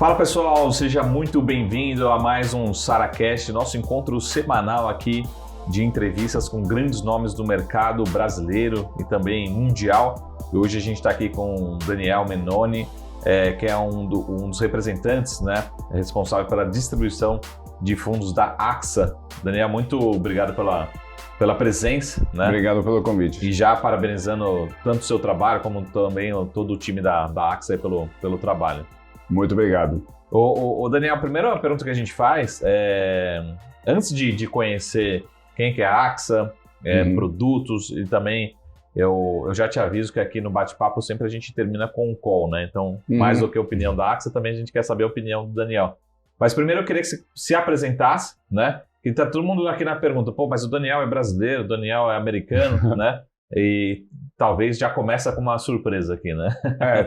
Fala pessoal, seja muito bem-vindo a mais um SaraCast, nosso encontro semanal aqui de entrevistas com grandes nomes do mercado brasileiro e também mundial. E hoje a gente está aqui com o Daniel Menoni, que é um dos representantes, né, responsável pela distribuição de fundos da AXA. Daniel, muito obrigado pela presença, né? Obrigado pelo convite. E já parabenizando tanto o seu trabalho como também todo o time da AXA pelo trabalho. Muito obrigado. Ô Daniel, a primeira pergunta que a gente faz é, antes de conhecer quem que é a AXA, produtos, e também eu já te aviso que aqui no bate-papo sempre a gente termina com um call, né? Então, mais do que a opinião da AXA, também a gente quer saber a opinião do Daniel. Mas primeiro eu queria que você se apresentasse, né? Que tá todo mundo aqui na pergunta, pô, mas o Daniel é brasileiro, o Daniel é americano, né? E talvez já começa com uma surpresa aqui, né?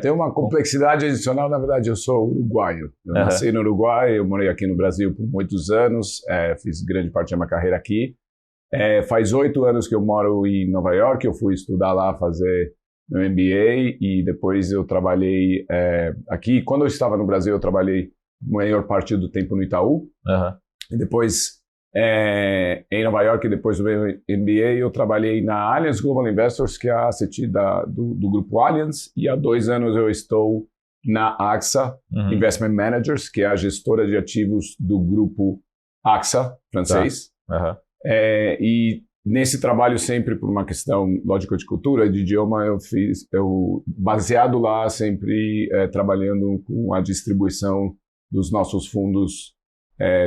Tem uma complexidade adicional. Na verdade, eu sou uruguaio. Eu nasci no Uruguai, eu morei aqui no Brasil por muitos anos, fiz grande parte da minha carreira aqui. Faz 8 anos que eu moro em Nova York, eu fui estudar lá, fazer meu MBA, e depois eu trabalhei aqui. Quando eu estava no Brasil, eu trabalhei a maior parte do tempo no Itaú. E depois, em Nova York, depois do meu MBA, eu trabalhei na Allianz Global Investors, que é a asset do grupo Allianz, e há 2 anos eu estou na AXA Investment Managers, que é a gestora de ativos do grupo AXA francês. E nesse trabalho, sempre por uma questão lógica de cultura, de idioma, eu baseado lá, sempre trabalhando com a distribuição dos nossos fundos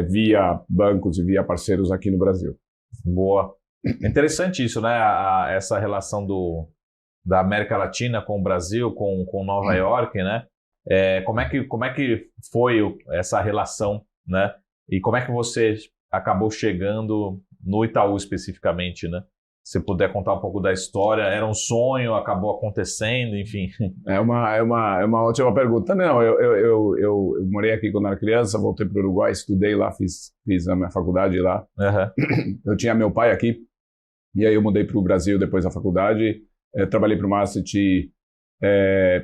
via bancos e via parceiros aqui no Brasil. Boa. Interessante isso, né? Essa relação da América Latina com o Brasil, com Nova York, né? Como é que foi essa relação, né? E como é que você acabou chegando no Itaú especificamente, né? Se puder contar um pouco da história, era um sonho, acabou acontecendo, enfim. É uma ótima pergunta. Não, eu morei aqui quando era criança, voltei para o Uruguai, estudei lá, fiz a minha faculdade lá. Eu tinha meu pai aqui, e aí eu mudei para o Brasil depois da faculdade. Trabalhei para uma asset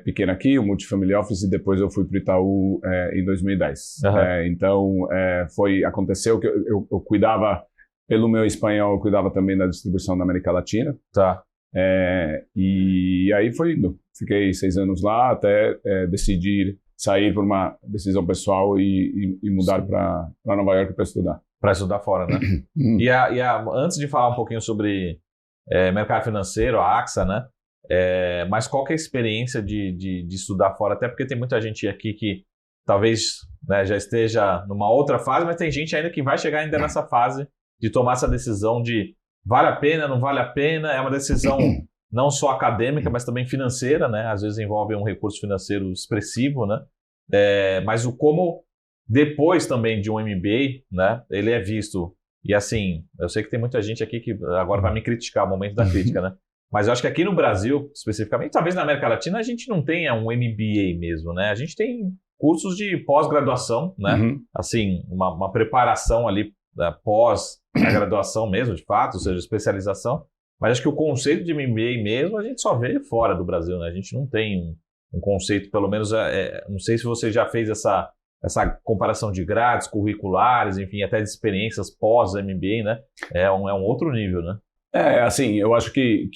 pequena aqui, o Multifamily Office, e depois eu fui para o Itaú em 2010. Então, aconteceu que eu cuidava. Pelo meu espanhol, eu cuidava também da distribuição da América Latina. E aí foi indo. Fiquei 6 anos lá até decidir sair por uma decisão pessoal e mudar para Nova York para estudar. Para estudar fora, né? Antes de falar um pouquinho sobre mercado financeiro, a AXA, né? Mas qual que é a experiência de estudar fora? Até porque tem muita gente aqui que talvez, né, já esteja numa outra fase, mas tem gente ainda que vai chegar ainda nessa fase de tomar essa decisão de vale a pena, não vale a pena. É uma decisão não só acadêmica, mas também financeira, né? Às vezes envolve um recurso financeiro expressivo, né? Mas o como depois também de um MBA, né? Ele é visto. E assim, eu sei que tem muita gente aqui que agora vai me criticar, o momento da crítica, né? Mas eu acho que aqui no Brasil, especificamente, talvez na América Latina, a gente não tenha um MBA mesmo, né? A gente tem cursos de pós-graduação, né? Assim, uma preparação ali pós a graduação mesmo, de fato, ou seja, especialização. Mas acho que o conceito de MBA mesmo a gente só vê fora do Brasil, né? A gente não tem um conceito, pelo menos, não sei se você já fez essa comparação de grades curriculares, enfim, até de experiências pós-MBA, né? É um outro nível, né? Assim, eu acho que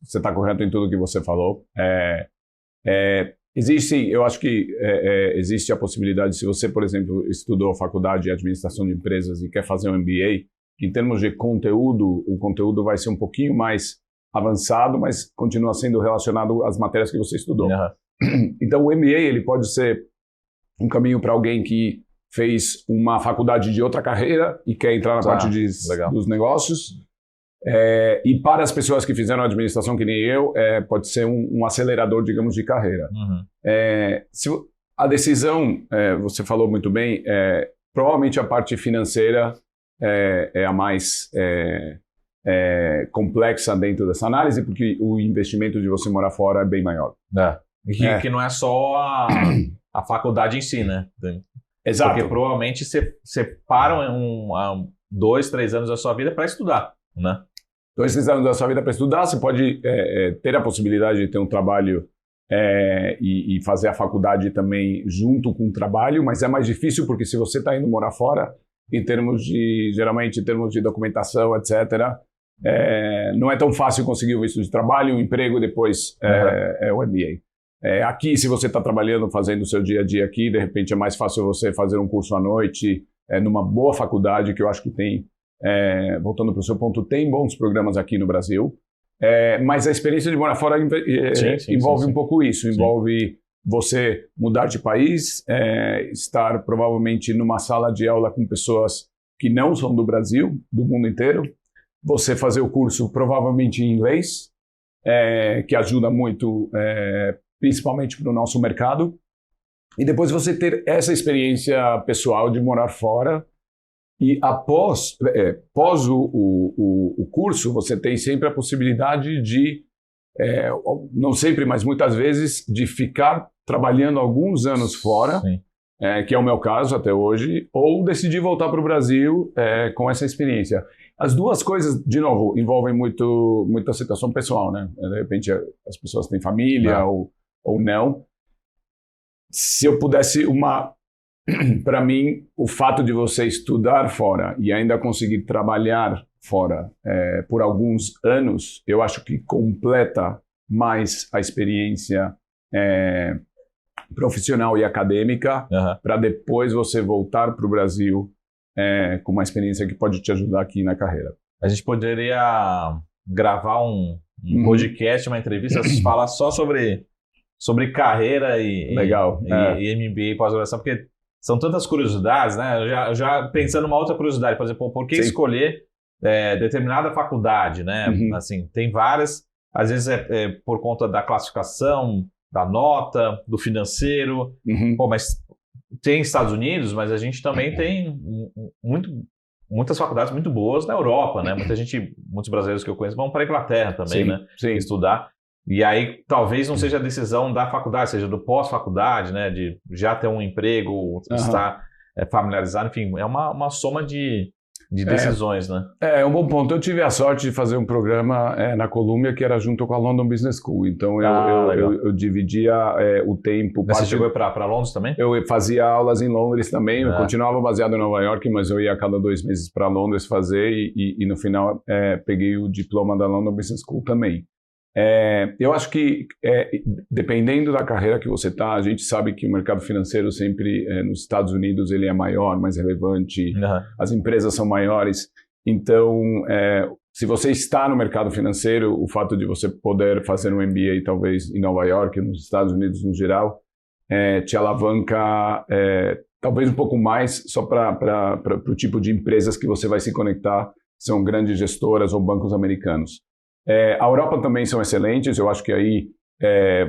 você está correto em tudo que você falou. Eu acho que existe a possibilidade, se você, por exemplo, estudou faculdade de administração de empresas e quer fazer um MBA, em termos de conteúdo, o conteúdo vai ser um pouquinho mais avançado, mas continua sendo relacionado às matérias que você estudou. Então, o MBA ele pode ser um caminho para alguém que fez uma faculdade de outra carreira e quer entrar na parte dos negócios. E para as pessoas que fizeram administração, que nem eu, pode ser um acelerador, digamos, de carreira. Se a decisão, você falou muito bem, provavelmente a parte financeira é a mais complexa dentro dessa análise, porque o investimento de você morar fora é bem maior. Que não é só a faculdade em si, né? Exato. Porque provavelmente você para 2, 3 anos da sua vida para estudar, né? 2, 3 anos da sua vida para estudar, você pode ter a possibilidade de ter um trabalho e fazer a faculdade também junto com o trabalho, mas é mais difícil porque se você está indo morar fora, geralmente em termos de documentação, etc., não é tão fácil conseguir o visto de trabalho, o emprego, depois é o MBA. Aqui, se você está trabalhando, fazendo o seu dia a dia aqui, de repente é mais fácil você fazer um curso à noite, numa boa faculdade, que eu acho que tem, voltando para o seu ponto, tem bons programas aqui no Brasil, mas a experiência de morar fora envolve um pouco isso, envolve você mudar de país, estar provavelmente numa sala de aula com pessoas que não são do Brasil, do mundo inteiro, você fazer o curso provavelmente em inglês, que ajuda muito, principalmente para o nosso mercado, e depois você ter essa experiência pessoal de morar fora, e após o curso, você tem sempre a possibilidade de, não sempre, mas muitas vezes, de ficar trabalhando alguns anos fora, que é o meu caso até hoje, ou decidir voltar para o Brasil com essa experiência. As duas coisas, de novo, envolvem muita situação pessoal, né? De repente as pessoas têm família ou não. Se eu pudesse para mim, o fato de você estudar fora e ainda conseguir trabalhar fora por alguns anos, eu acho que completa mais a experiência profissional e acadêmica, para depois você voltar para o Brasil com uma experiência que pode te ajudar aqui na carreira. A gente poderia gravar um podcast, uma entrevista, falar só sobre carreira e MBA pós-graduação, porque são tantas curiosidades, né? Já pensando numa outra curiosidade, por exemplo, por que escolher determinada faculdade, né? Assim, tem várias, às vezes por conta da classificação, da nota, do financeiro. Pô, mas tem Estados Unidos, mas a gente também tem muitas faculdades muito boas na Europa, né? Muitos brasileiros que eu conheço vão para a Inglaterra também, né? Estudar. E aí talvez não seja a decisão da faculdade, seja do pós-faculdade, né? De já ter um emprego, estar familiarizado, enfim, é uma soma de decisões, né? É um bom ponto. Eu tive a sorte de fazer um programa na Columbia que era junto com a London Business School. Então eu dividia o tempo. Você chegou para Londres também? Eu fazia aulas em Londres também. Eu continuava baseado em Nova York, mas eu ia a cada 2 meses para Londres fazer e no final peguei o diploma da London Business School também. Eu acho que, dependendo da carreira que você está, a gente sabe que o mercado financeiro sempre, nos Estados Unidos, ele é maior, mais relevante, as empresas são maiores. Então, se você está no mercado financeiro, o fato de você poder fazer um MBA, talvez em Nova York, nos Estados Unidos no geral, te alavanca talvez um pouco mais só para o tipo de empresas que você vai se conectar, são grandes gestoras ou bancos americanos. A Europa também são excelentes, eu acho que aí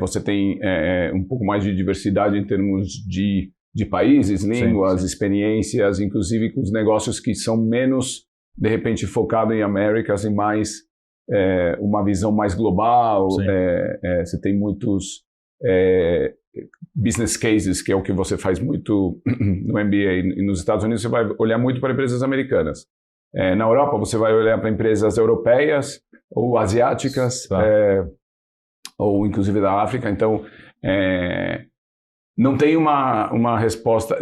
você tem um pouco mais de diversidade em termos de países, línguas, experiências, inclusive com os negócios que são menos, de repente, focados em Américas e mais uma visão mais global. Você tem muitos business cases, que é o que você faz muito no MBA. E nos Estados Unidos você vai olhar muito para empresas americanas. Na Europa você vai olhar para empresas europeias, ou asiáticas, ou inclusive da África. Então, não tem uma resposta.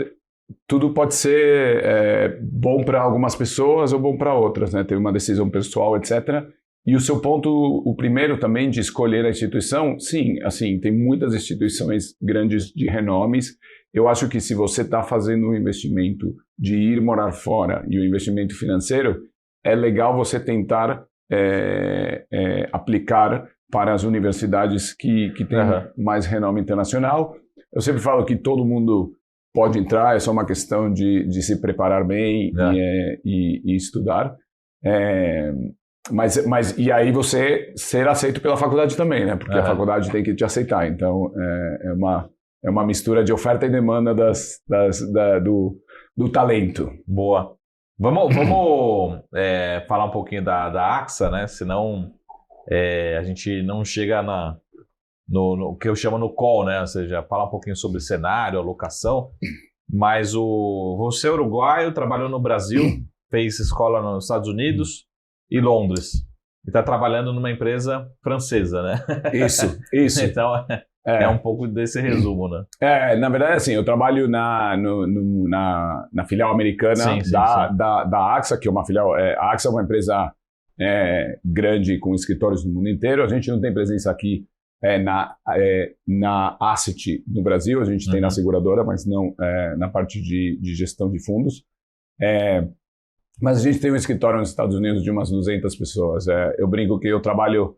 Tudo pode ser bom para algumas pessoas ou bom para outras, né? Tem uma decisão pessoal, etc. E o seu ponto, o primeiro também, de escolher a instituição, sim, assim, tem muitas instituições grandes de renomes. Eu acho que se você está fazendo um investimento de ir morar fora e o investimento financeiro, é legal você tentar aplicar para as universidades que têm mais renome internacional. Eu sempre falo que todo mundo pode entrar, é só uma questão de se preparar bem e estudar. Mas e aí você ser aceito pela faculdade também, né? Porque a faculdade tem que te aceitar. Então, é uma mistura de oferta e demanda do talento. Boa. Vamos falar um pouquinho da AXA, né? Senão a gente não chega no que eu chamo no call, né? Ou seja, falar um pouquinho sobre cenário, alocação. Mas você é uruguaio, trabalhou no Brasil, fez escola nos Estados Unidos e Londres. E está trabalhando numa empresa francesa, né? Isso. Então, É um pouco desse resumo, né? Na verdade, assim, eu trabalho na filial americana da AXA, que é uma filial... a AXA é uma empresa grande com escritórios no mundo inteiro. A gente não tem presença aqui na Asset no Brasil, a gente tem na seguradora, mas não na parte de gestão de fundos. Mas a gente tem um escritório nos Estados Unidos de umas 200 pessoas. Eu brinco que eu trabalho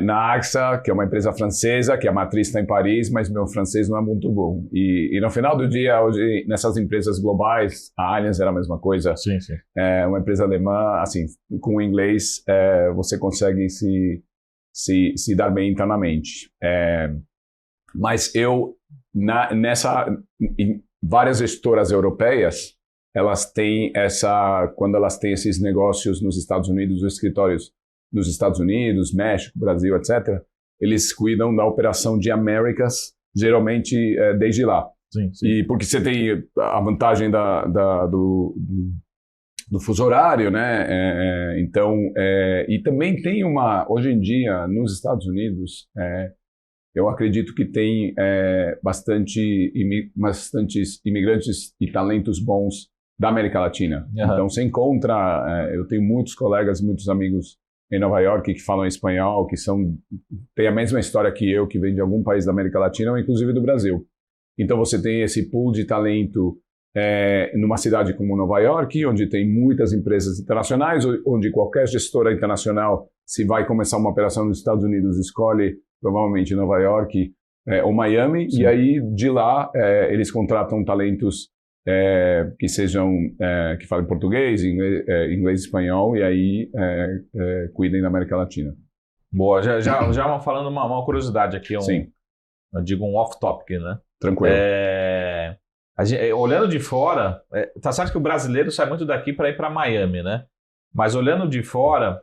na AXA, que é uma empresa francesa, que a matriz está em Paris, mas meu francês não é muito bom. E no final do dia, hoje, nessas empresas globais, a Allianz era a mesma coisa. Sim, sim. Uma empresa alemã, assim, com o inglês, você consegue se dar bem internamente. Mas em várias gestoras europeias, elas têm quando elas têm esses negócios nos Estados Unidos, os escritórios nos Estados Unidos, México, Brasil, etc., eles cuidam da operação de Américas, geralmente desde lá. Sim, sim. E porque você tem a vantagem do fuso horário, né? Então, e também tem hoje em dia, nos Estados Unidos, eu acredito que tem bastantes imigrantes e talentos bons da América Latina. Uhum. Então, você encontra... eu tenho muitos colegas, muitos amigos em Nova York que falam espanhol, que têm a mesma história que eu, que vem de algum país da América Latina, ou inclusive do Brasil. Então, você tem esse pool de talento numa cidade como Nova York, onde tem muitas empresas internacionais, onde qualquer gestora internacional, se vai começar uma operação nos Estados Unidos, escolhe provavelmente Nova York ou Miami. Sim. E aí, de lá, eles contratam talentos que que falem português, inglês, espanhol, e aí cuidem da América Latina. Boa, já falando uma curiosidade aqui, Sim. Eu digo um off-topic, né? Tranquilo. Olhando de fora, tá certo que o brasileiro sai muito daqui para ir para Miami, né? Mas olhando de fora,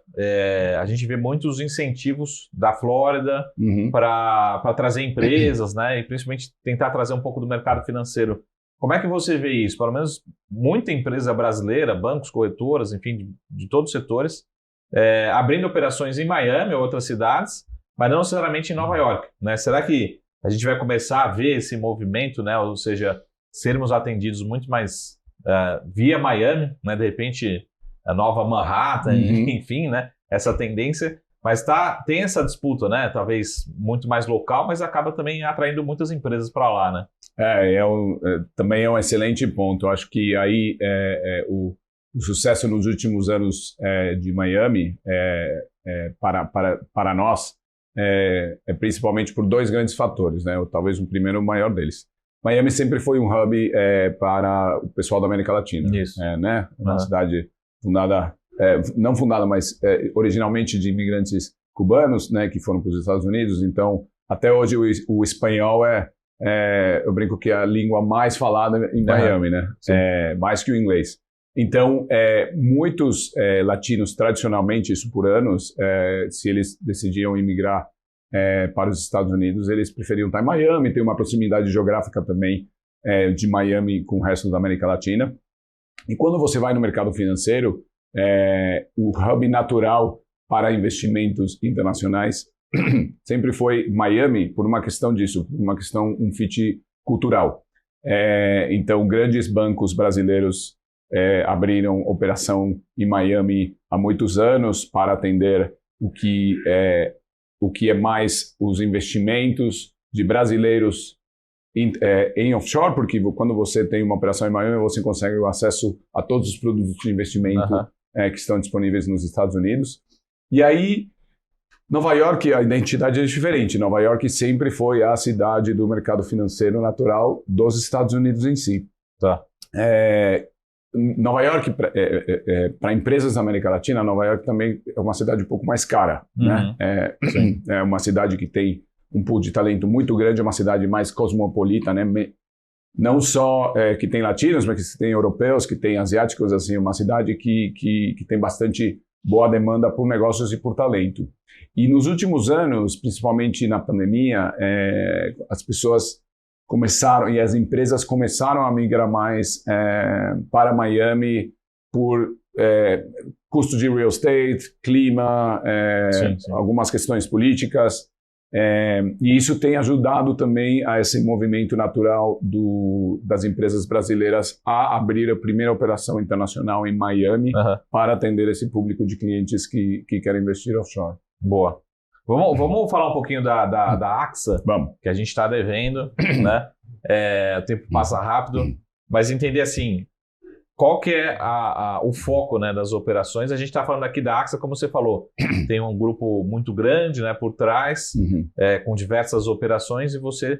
a gente vê muitos incentivos da Flórida para trazer empresas, né? E principalmente tentar trazer um pouco do mercado financeiro. Como é que você vê isso? Pelo menos muita empresa brasileira, bancos, corretoras, enfim, de todos os setores, abrindo operações em Miami ou outras cidades, mas não necessariamente em Nova York, né? Será que a gente vai começar a ver esse movimento, né? Ou seja, sermos atendidos muito mais via Miami, né? De repente, a nova Manhattan, enfim, né? Essa tendência. Mas tem essa disputa, né? Talvez muito mais local, mas acaba também atraindo muitas empresas para lá, né? Também é um excelente ponto. Eu acho que aí o sucesso nos últimos anos de Miami para nós principalmente por dois grandes fatores, né? Ou talvez o primeiro, o maior deles. Miami sempre foi um hub para o pessoal da América Latina. Isso. Né? Uma cidade fundada, não fundada, mas originalmente de imigrantes cubanos, né, que foram para os Estados Unidos. Então, até hoje o espanhol eu brinco que é a língua mais falada em Miami, né? Mais que o inglês. Então, muitos latinos, tradicionalmente, isso por anos, se eles decidiam imigrar para os Estados Unidos, eles preferiam estar em Miami, tem uma proximidade geográfica também de Miami com o resto da América Latina. E quando você vai no mercado financeiro, o hub natural para investimentos internacionais sempre foi Miami, por uma questão disso, uma questão, um fit cultural. Então, grandes bancos brasileiros abriram operação em Miami há muitos anos para atender o que é mais os investimentos de brasileiros em offshore, porque quando você tem uma operação em Miami, você consegue o acesso a todos os produtos de investimento que estão disponíveis nos Estados Unidos. E aí, Nova York, a identidade é diferente. Nova York sempre foi a cidade do mercado financeiro natural dos Estados Unidos em si. Tá. Nova York, para empresas da América Latina, Nova York também é uma cidade um pouco mais cara. Né? É uma cidade que tem um pool de talento muito grande, é uma cidade mais cosmopolita, né? Não só que tem latinos, mas que tem europeus, que tem asiáticos, assim, uma cidade que tem bastante boa demanda por negócios e por talento. E nos últimos anos, principalmente na pandemia, as pessoas começaram, e as empresas começaram a migrar mais para Miami por custo de real estate, clima, algumas questões políticas. E isso tem ajudado também a esse movimento natural das empresas brasileiras a abrir a primeira operação internacional em Miami para atender esse público de clientes que querem investir offshore. Boa. Vamos falar um pouquinho da AXA, que a gente está devendo, né? O tempo passa rápido, mas entender assim, qual que é o foco, né, das operações. A gente está falando aqui da AXA, como você falou, tem um grupo muito grande, né, por trás, com diversas operações, e você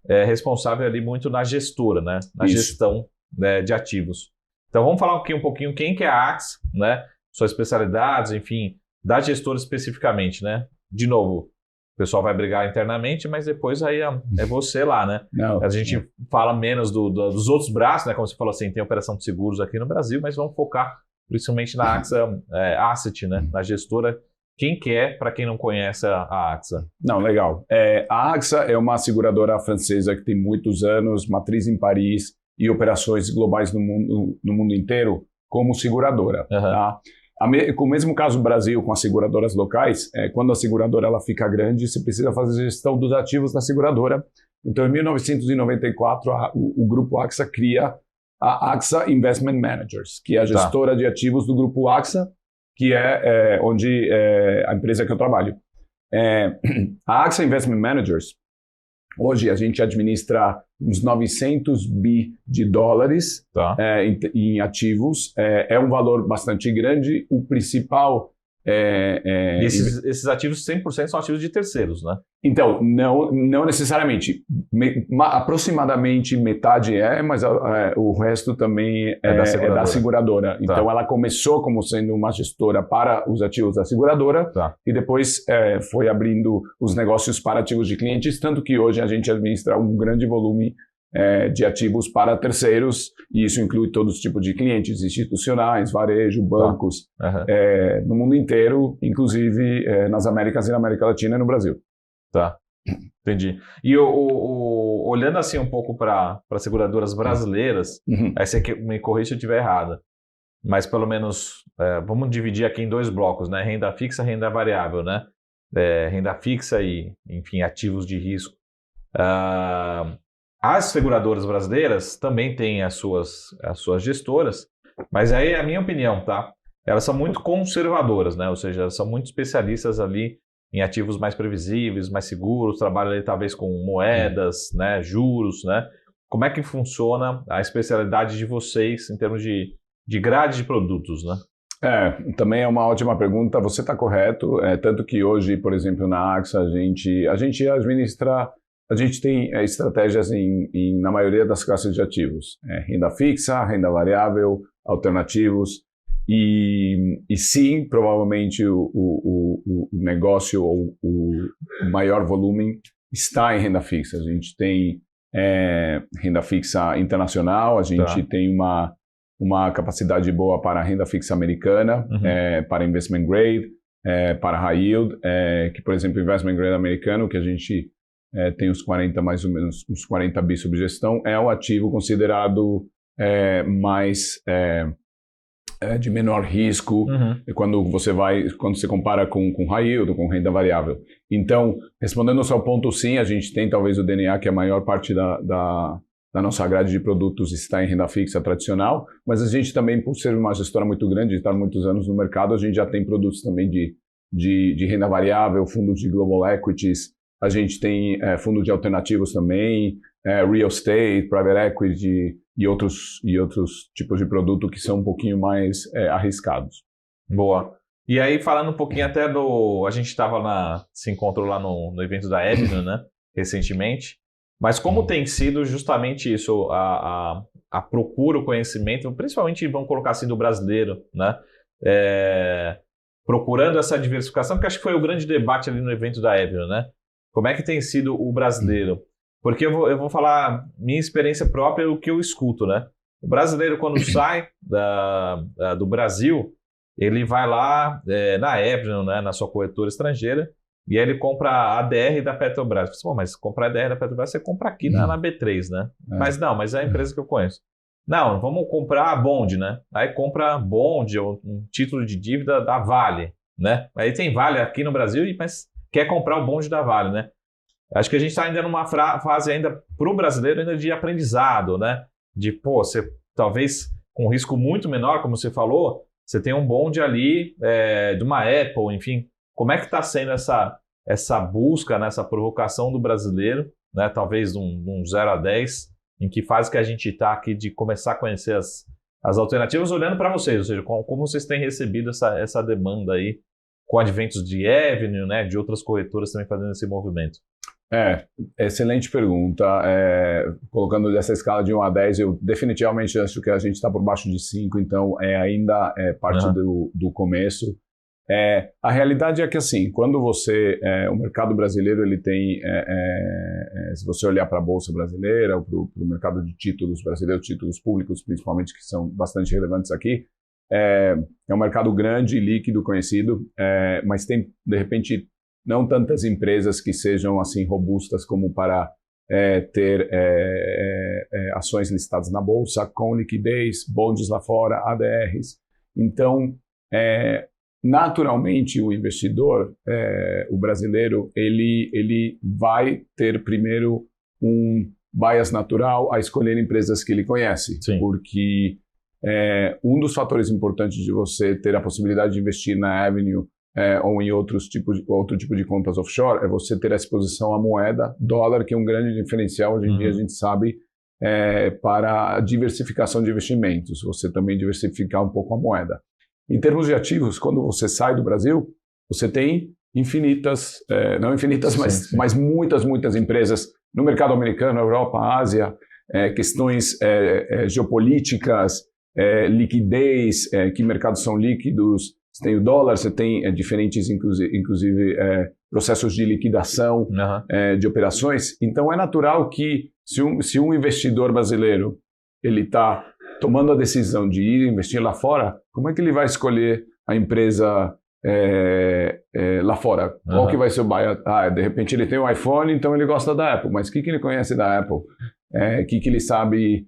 é responsável ali muito na gestora, né, na gestão, né, de ativos. Então vamos falar um pouquinho quem que é a AXA, né, suas especialidades, enfim, da gestora especificamente, né? De novo, o pessoal vai brigar internamente, mas depois aí é você lá, né? A gente fala menos dos outros braços, né? Como você falou assim, tem operação de seguros aqui no Brasil, mas vamos focar principalmente na AXA Asset, né? Na gestora. Quem que é, para quem não conhece a AXA? Não, legal. A AXA é uma seguradora francesa que tem muitos anos, matriz em Paris e operações globais no mundo inteiro como seguradora. Tá? Com o mesmo caso do Brasil com as seguradoras locais, quando a seguradora ela fica grande, você precisa fazer gestão dos ativos da seguradora. Então, em 1994, o grupo AXA cria a AXA Investment Managers, que é a gestora de ativos do grupo AXA, que é onde a empresa que eu trabalho. A AXA Investment Managers, hoje a gente administra uns 900 bi de dólares em ativos. É um valor bastante grande. O principal... E esses ativos 100% são ativos de terceiros, né? Então, não necessariamente. Aproximadamente metade mas o resto também é da seguradora. Então, ela começou como sendo uma gestora para os ativos da seguradora e depois foi abrindo os negócios para ativos de clientes, tanto que hoje a gente administra um grande volume de ativos para terceiros, e isso inclui todos os tipos de clientes, institucionais, varejo, bancos, no mundo inteiro, inclusive nas Américas e na América Latina e no Brasil. Tá, entendi. E olhando assim um pouco para seguradoras brasileiras, aí você me corrija se eu estiver errado, mas pelo menos vamos dividir aqui em dois blocos, né? Renda fixa, renda variável, né? Renda fixa e, enfim, ativos de risco. As seguradoras brasileiras também têm as suas gestoras, mas aí é a minha opinião, tá? Elas são muito conservadoras, né? Ou seja, elas são muito especialistas ali em ativos mais previsíveis, mais seguros, trabalham ali talvez com moedas, né? Juros, né? Como é que funciona a especialidade de vocês em termos de grade de produtos, né? Também é uma ótima pergunta. Você está correto. Tanto que hoje, por exemplo, na AXA, a gente administra... A gente tem estratégias na maioria das classes de ativos. Renda fixa, renda variável, alternativos. E sim, provavelmente o negócio ou o maior volume está em renda fixa. A gente tem renda fixa internacional, a gente tem uma capacidade boa para renda fixa americana, para investment grade, para high yield, que, por exemplo, investment grade americano, que a gente... tem mais ou menos uns 40 bi sob gestão, é um ativo considerado mais de menor risco quando você compara com high yield, com renda variável. Então, respondendo ao seu ponto, sim, a gente tem talvez o DNA, que a maior parte da nossa grade de produtos está em renda fixa tradicional, mas a gente também, por ser uma gestora muito grande, de estar muitos anos no mercado, a gente já tem produtos também de renda variável, fundos de global equities. A gente tem fundo de alternativos também, real estate, private equity e outros tipos de produto que são um pouquinho mais arriscados. Boa. E aí, falando um pouquinho até a gente se encontrou lá no evento da Avenue, né, recentemente, mas como tem sido justamente isso, a procura, o conhecimento, principalmente, vamos colocar assim, do brasileiro, né, procurando essa diversificação, que acho que foi o grande debate ali no evento da Avenue, né? Como é que tem sido o brasileiro? Porque eu vou falar minha experiência própria, o que eu escuto, né? O brasileiro, quando sai do Brasil, ele vai lá na Avenue, né, na sua corretora estrangeira, e aí ele compra a ADR da Petrobras. Bom, mas comprar a ADR da Petrobras, você compra aqui na B3, né? Mas é a empresa que eu conheço. Não, vamos comprar a Bond, né? Aí compra Bond, ou um título de dívida da Vale, né? Aí tem Vale aqui no Brasil, mas... quer comprar o bonde da Vale, né? Acho que a gente está ainda numa fase ainda para o brasileiro ainda de aprendizado, né? De, pô, você talvez com um risco muito menor, como você falou, você tem um bonde ali de uma Apple, enfim. Como é que está sendo essa busca, né, essa provocação do brasileiro, né? Talvez de um 0 a 10, em que fase que a gente está aqui de começar a conhecer as alternativas, olhando para vocês, ou seja, como vocês têm recebido essa demanda aí, com adventos de Avenue, né, de outras corretoras também fazendo esse movimento? Excelente pergunta. Colocando dessa escala de 1 a 10, eu definitivamente acho que a gente está por baixo de 5, então ainda é parte do começo. A realidade é que, assim, quando o mercado brasileiro, ele tem, se você olhar para a Bolsa Brasileira, ou para o mercado de títulos brasileiros, títulos públicos, principalmente, que são bastante relevantes aqui, é um mercado grande, líquido, conhecido, mas tem, de repente, não tantas empresas que sejam assim robustas como para ter ações listadas na Bolsa, com liquidez, bondes lá fora, ADRs. Então, naturalmente, o investidor, o brasileiro, ele vai ter primeiro um bias natural a escolher empresas que ele conhece. Sim. Porque um dos fatores importantes de você ter a possibilidade de investir na Avenue ou em outro tipo de contas offshore é você ter a exposição à moeda dólar, que é um grande diferencial, hoje em dia a gente sabe, para a diversificação de investimentos, você também diversificar um pouco a moeda. Em termos de ativos, quando você sai do Brasil, você tem infinitas, não infinitas, mas muitas empresas no mercado americano, Europa, Ásia, questões geopolíticas, liquidez, que mercados são líquidos. Você tem o dólar, você tem diferentes, inclusive, processos de liquidação de operações. Então, é natural que, se um investidor brasileiro ele está tomando a decisão de ir investir lá fora, como é que ele vai escolher a empresa lá fora? Qual que vai ser o buyer? De repente, ele tem um iPhone, então ele gosta da Apple. Mas o que ele conhece da Apple? O que ele sabe?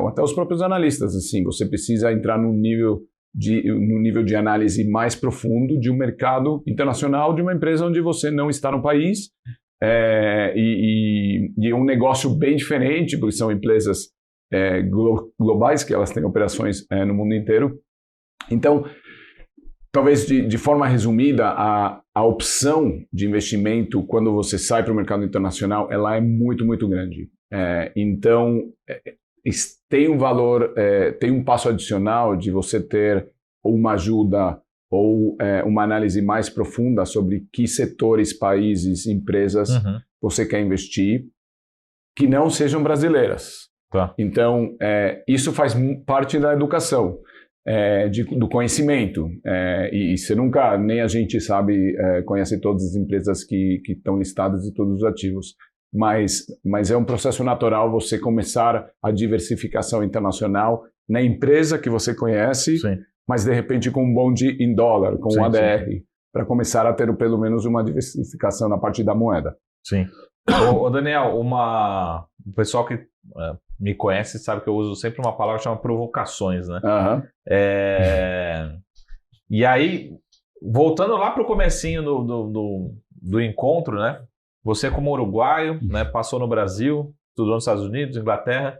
Ou até os próprios analistas. Assim, você precisa entrar no nível de análise mais profundo de um mercado internacional, de uma empresa onde você não está no país, e um negócio bem diferente, porque são empresas globais, que elas têm operações no mundo inteiro. Então, talvez de forma resumida, a opção de investimento, quando você sai para o mercado internacional, ela é muito, muito grande. Então, tem um valor, tem um passo adicional de você ter uma ajuda ou uma análise mais profunda sobre que setores, países, empresas você quer investir, que não sejam brasileiras. Tá. Então, isso faz parte da educação, do conhecimento. E você nunca, nem a gente sabe, conhece todas as empresas que estão listadas e todos os ativos. Mas é um processo natural você começar a diversificação internacional na empresa que você conhece, sim, mas de repente com um bonde em dólar, com um ADR, para começar a ter pelo menos uma diversificação na parte da moeda. Sim. Ô Daniel, o pessoal que me conhece sabe que eu uso sempre uma palavra chamada provocações, né? E aí, voltando lá para o comecinho do encontro, né? Você como uruguaio, né, passou no Brasil, estudou nos Estados Unidos, Inglaterra,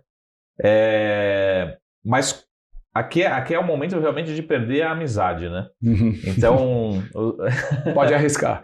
mas aqui é o momento realmente de perder a amizade, né? Então... Pode arriscar.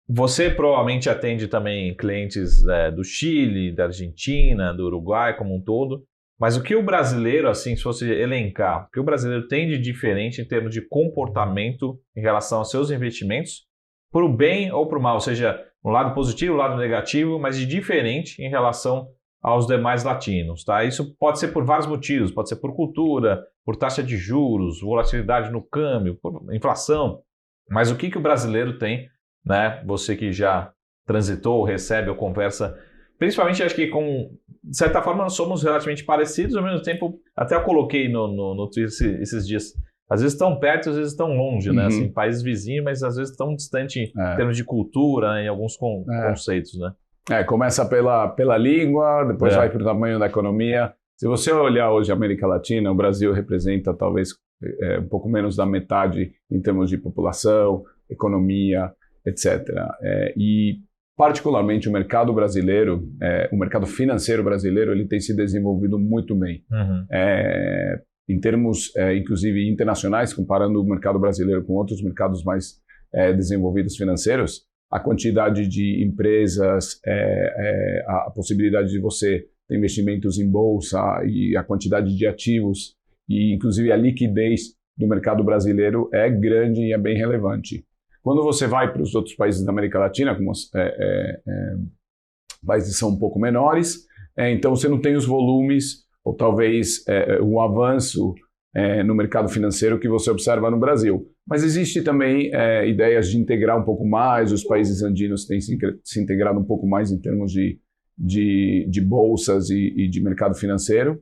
Você provavelmente atende também clientes do Chile, da Argentina, do Uruguai como um todo, mas o que o brasileiro, assim, se fosse elencar, o que o brasileiro tem de diferente em termos de comportamento em relação aos seus investimentos, para o bem ou para o mal, ou seja, um lado positivo, um lado negativo, mas de diferente em relação aos demais latinos, tá? Isso pode ser por vários motivos, pode ser por cultura, por taxa de juros, volatilidade no câmbio, por inflação, mas o que o brasileiro tem, né? Você que já transitou, recebe ou conversa, principalmente acho que de certa forma nós somos relativamente parecidos, ao mesmo tempo, até eu coloquei no Twitter esses dias, às vezes estão perto, às vezes estão longe, né? Assim, países vizinhos, mas às vezes estão distantes em termos de cultura, né? Em alguns conceitos, né? Começa pela língua, depois vai para o tamanho da economia. Se você olhar hoje a América Latina, o Brasil representa talvez um pouco menos da metade em termos de população, economia, etc. E particularmente o mercado brasileiro, o mercado financeiro brasileiro, ele tem se desenvolvido muito bem. Uhum. Em termos, inclusive, internacionais, comparando o mercado brasileiro com outros mercados mais desenvolvidos financeiros, a quantidade de empresas, a possibilidade de você ter investimentos em bolsa e a quantidade de ativos e, inclusive, a liquidez do mercado brasileiro é grande e é bem relevante. Quando você vai para os outros países da América Latina, como países são um pouco menores, então você não tem os volumes ou talvez o avanço no mercado financeiro que você observa no Brasil. Mas existe também ideias de integrar um pouco mais, os países andinos têm se integrado um pouco mais em termos de bolsas e de mercado financeiro.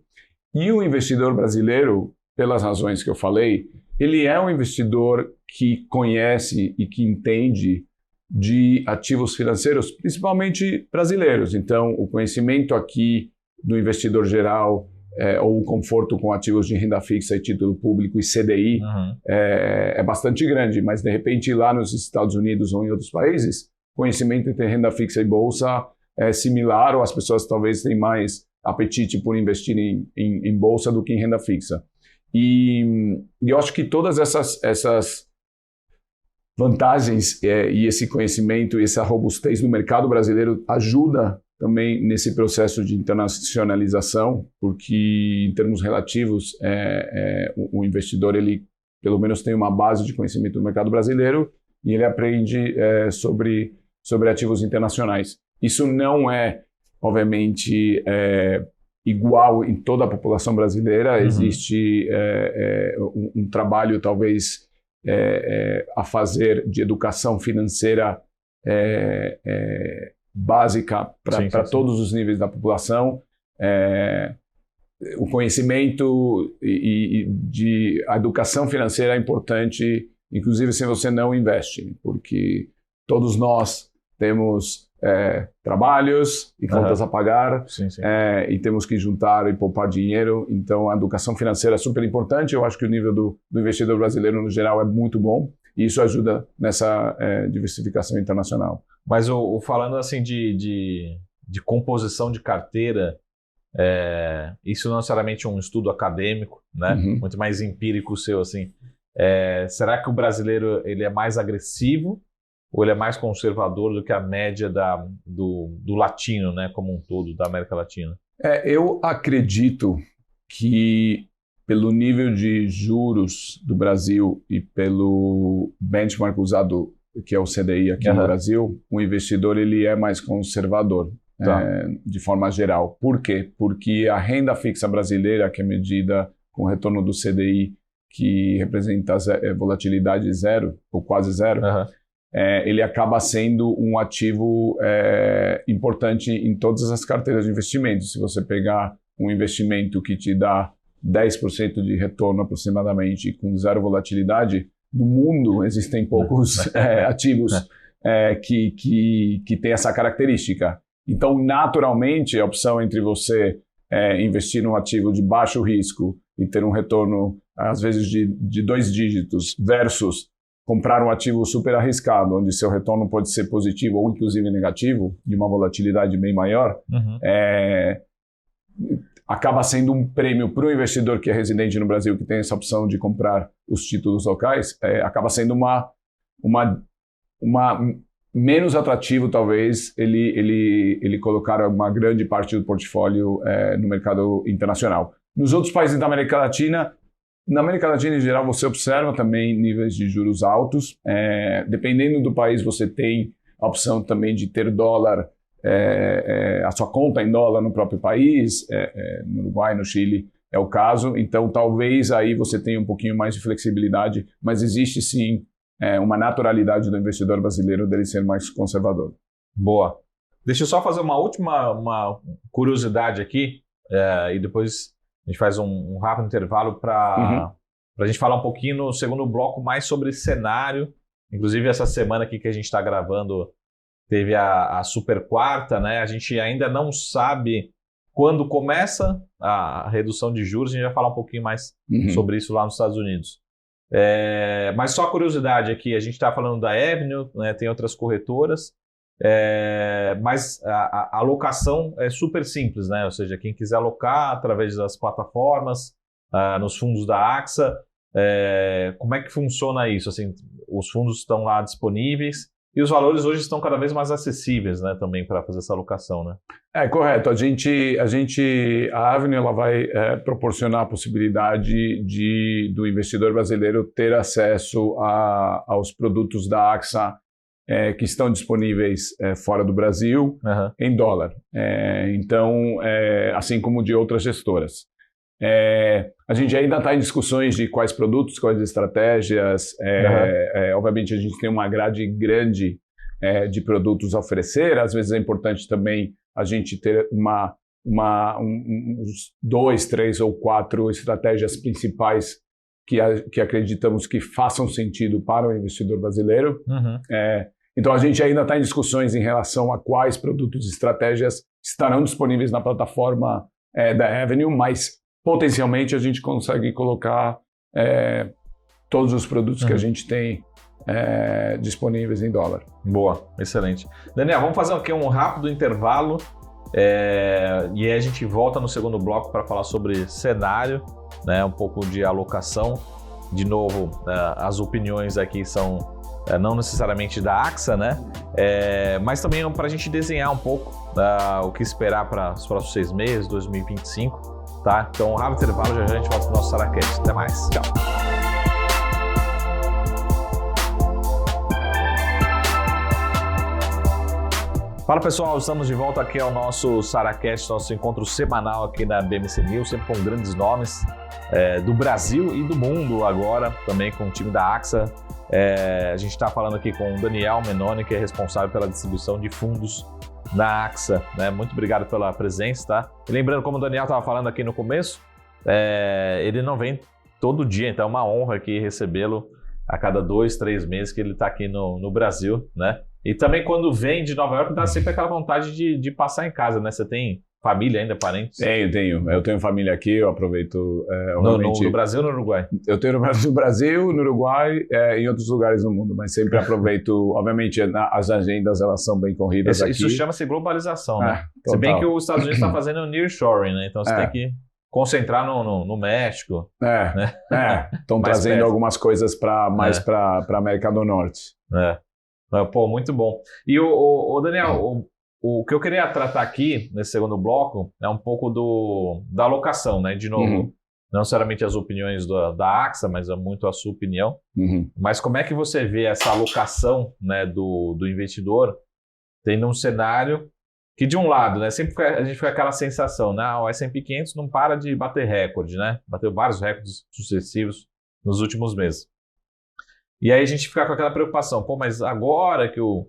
E o investidor brasileiro, pelas razões que eu falei, ele é um investidor que conhece e que entende de ativos financeiros, principalmente brasileiros. Então, o conhecimento aqui do investidor geral ou o conforto com ativos de renda fixa e título público e CDI é bastante grande, mas de repente lá nos Estados Unidos ou em outros países, conhecimento entre renda fixa e bolsa é similar ou as pessoas talvez têm mais apetite por investir em bolsa do que em renda fixa. E eu acho que todas essas vantagens e esse conhecimento e essa robustez do mercado brasileiro ajuda também nesse processo de internacionalização, porque em termos relativos, o investidor ele pelo menos tem uma base de conhecimento do mercado brasileiro e ele aprende sobre ativos internacionais. Isso não é, obviamente, igual em toda a população brasileira. Existe um trabalho, talvez, a fazer de educação financeira básica para todos os níveis da população. O conhecimento de a educação financeira é importante, inclusive se você não investe, porque todos nós temos trabalhos e contas a pagar, e temos que juntar e poupar dinheiro. Então, a educação financeira é super importante. Eu acho que o nível do investidor brasileiro, no geral, é muito bom, e isso ajuda nessa diversificação internacional. Mas falando assim de composição de carteira, isso não necessariamente um estudo acadêmico, né? Muito mais empírico seu, assim. Será que o brasileiro ele é mais agressivo ou ele é mais conservador do que a média do latino, né, como um todo, da América Latina? Eu acredito que pelo nível de juros do Brasil e pelo benchmark usado, que é o CDI aqui no Brasil, o investidor ele é mais conservador, de forma geral. Por quê? Porque a renda fixa brasileira, que é medida com o retorno do CDI, que representa volatilidade zero, ou quase zero, ele acaba sendo um ativo importante em todas as carteiras de investimento. Se você pegar um investimento que te dá 10% de retorno aproximadamente com zero volatilidade, no mundo existem poucos ativos que têm essa característica. Então, naturalmente, a opção entre você investir num ativo de baixo risco e ter um retorno, às vezes, de 2 dígitos versus comprar um ativo super arriscado, onde seu retorno pode ser positivo ou inclusive negativo, de uma volatilidade bem maior, acaba sendo um prêmio para o investidor que é residente no Brasil, que tem essa opção de comprar os títulos locais, acaba sendo uma menos atrativo, talvez, ele colocar uma grande parte do portfólio no mercado internacional. Nos outros países da América Latina, na América Latina, em geral, você observa também níveis de juros altos. Dependendo do país, você tem a opção também de ter dólar, a sua conta em dólar no próprio país. No Uruguai, no Chile, é o caso. Então, talvez aí você tenha um pouquinho mais de flexibilidade, mas existe sim uma naturalidade do investidor brasileiro dele ser mais conservador. Boa. Deixa eu só fazer uma última curiosidade aqui, e depois a gente faz um rápido intervalo para a gente falar um pouquinho no segundo bloco mais sobre cenário. Inclusive, essa semana aqui que a gente está gravando teve a super quarta, né? A gente ainda não sabe quando começa a redução de juros. A gente vai falar um pouquinho mais sobre isso lá nos Estados Unidos. Mas só curiosidade aqui, a gente está falando da Avenue, né, tem outras corretoras, mas a alocação é super simples, né? Ou seja, quem quiser alocar através das plataformas, nos fundos da AXA, como é que funciona isso? Assim, os fundos estão lá disponíveis e os valores hoje estão cada vez mais acessíveis, né, também para fazer essa alocação, né? Correto. A Avenue ela vai proporcionar a possibilidade do investidor brasileiro ter acesso aos produtos da AXA que estão disponíveis fora do Brasil em dólar. Então, assim como de outras gestoras. A gente ainda está em discussões de quais produtos, quais estratégias. Obviamente, a gente tem uma grade grande de produtos a oferecer. Às vezes é importante também a gente ter uns 2, 3 ou 4 estratégias principais que acreditamos que façam sentido para o investidor brasileiro. Então, a gente ainda está em discussões em relação a quais produtos e estratégias estarão disponíveis na plataforma da Avenue, mas potencialmente a gente consegue colocar todos os produtos que a gente tem disponíveis em dólar. Boa, excelente. Daniel, vamos fazer aqui um rápido intervalo e aí a gente volta no segundo bloco para falar sobre cenário, né, um pouco de alocação. De novo, as opiniões aqui são não necessariamente da AXA, né? Mas também para a gente desenhar um pouco o que esperar para os próximos 6 meses, 2025. Tá? Então, rápido intervalo, já a gente volta para o nosso SaraCast. Até mais. Tchau. Fala pessoal, estamos de volta aqui ao nosso SaraCast, nosso encontro semanal aqui na BMC News, sempre com grandes nomes do Brasil e do mundo agora, também com o time da AXA. A gente está falando aqui com o Daniel Menoni, que é responsável pela distribuição de fundos da AXA, né? Muito obrigado pela presença, tá? E lembrando, como o Daniel estava falando aqui no começo, ele não vem todo dia, então é uma honra aqui recebê-lo a cada 2, 3 meses que ele está aqui no Brasil, né? E também quando vem de Nova York, dá sempre aquela vontade de passar em casa, né? Você tem família ainda, parentes? Tenho. Eu tenho família aqui, eu aproveito... No Brasil ou no Uruguai? Eu tenho no Brasil, no Uruguai e em outros lugares do mundo, mas sempre aproveito... Obviamente, as agendas, elas são bem corridas aqui. Isso chama-se globalização, né? Se bem que os Estados Unidos está fazendo nearshoring, né? Então você tem que concentrar no México. Estão trazendo perto algumas coisas mais para a América do Norte. Pô, muito bom. E o Daniel... O que eu queria tratar aqui, nesse segundo bloco, é um pouco da alocação, né? De novo, não necessariamente as opiniões da AXA, mas é muito a sua opinião. Mas como é que você vê essa alocação, né, do investidor tendo um cenário que, de um lado, né, sempre a gente fica aquela sensação, né? O S&P 500 não para de bater recorde, né? Bateu vários recordes sucessivos nos últimos meses. E aí a gente fica com aquela preocupação, pô, mas agora que o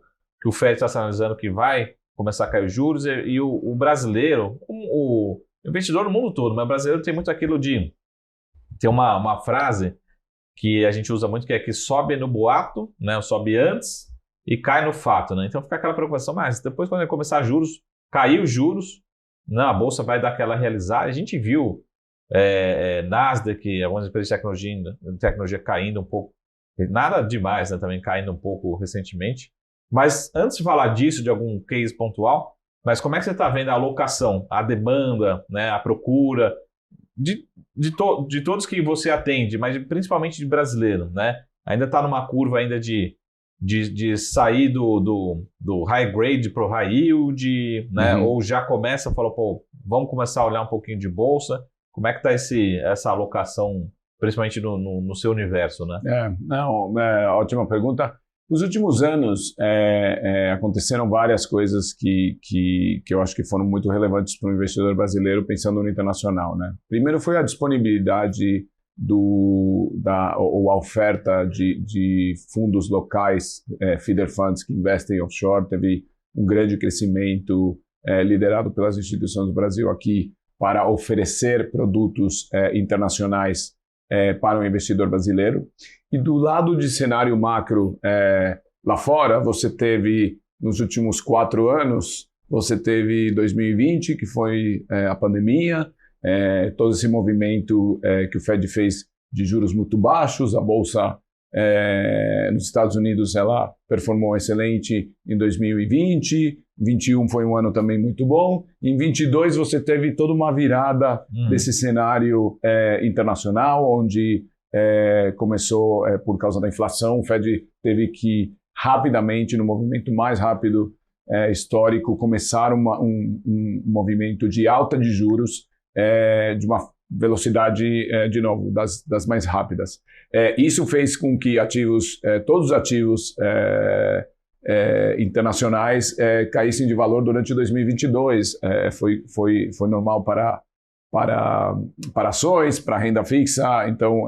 Fed está sinalizando que vai começar a cair os juros, e o brasileiro, o investidor no mundo todo, mas o brasileiro tem muito aquilo de... Tem uma frase que a gente usa muito, que é que sobe no boato, né? Sobe antes e cai no fato, né? Então fica aquela preocupação, mas depois quando começar juros, cair os juros, né, a bolsa vai dar aquela realizada. A gente viu Nasdaq, algumas empresas de tecnologia caindo um pouco, nada demais, né? Também caindo um pouco recentemente. Mas antes de falar disso, de algum case pontual, mas como é que você está vendo a alocação, a demanda, né, a procura de todos que você atende, mas principalmente de brasileiro, né? Ainda está numa curva ainda de sair do high grade para o high yield, né? Ou já começa a falar, pô, vamos começar a olhar um pouquinho de bolsa. Como é que está essa alocação, principalmente no seu universo, né? Ótima pergunta. Nos últimos anos, aconteceram várias coisas que eu acho que foram muito relevantes para o investidor brasileiro pensando no internacional, né? Primeiro foi a disponibilidade ou a oferta de fundos locais, feeder funds que investem offshore. Teve um grande crescimento liderado pelas instituições do Brasil aqui para oferecer produtos internacionais para o investidor brasileiro. E do lado de cenário macro lá fora, você teve, nos últimos 4 anos, você teve 2020, que foi a pandemia, todo esse movimento que o Fed fez de juros muito baixos, a Bolsa nos Estados Unidos ela performou excelente em 2020, 21 foi um ano também muito bom, em 22 você teve toda uma virada desse cenário internacional, onde começou por causa da inflação, o Fed teve que rapidamente, no movimento mais rápido histórico, começar um movimento de alta de juros de uma velocidade, de novo, das mais rápidas. Isso fez com que todos os ativos internacionais caíssem de valor durante 2022. Foi normal para ações, para renda fixa, então,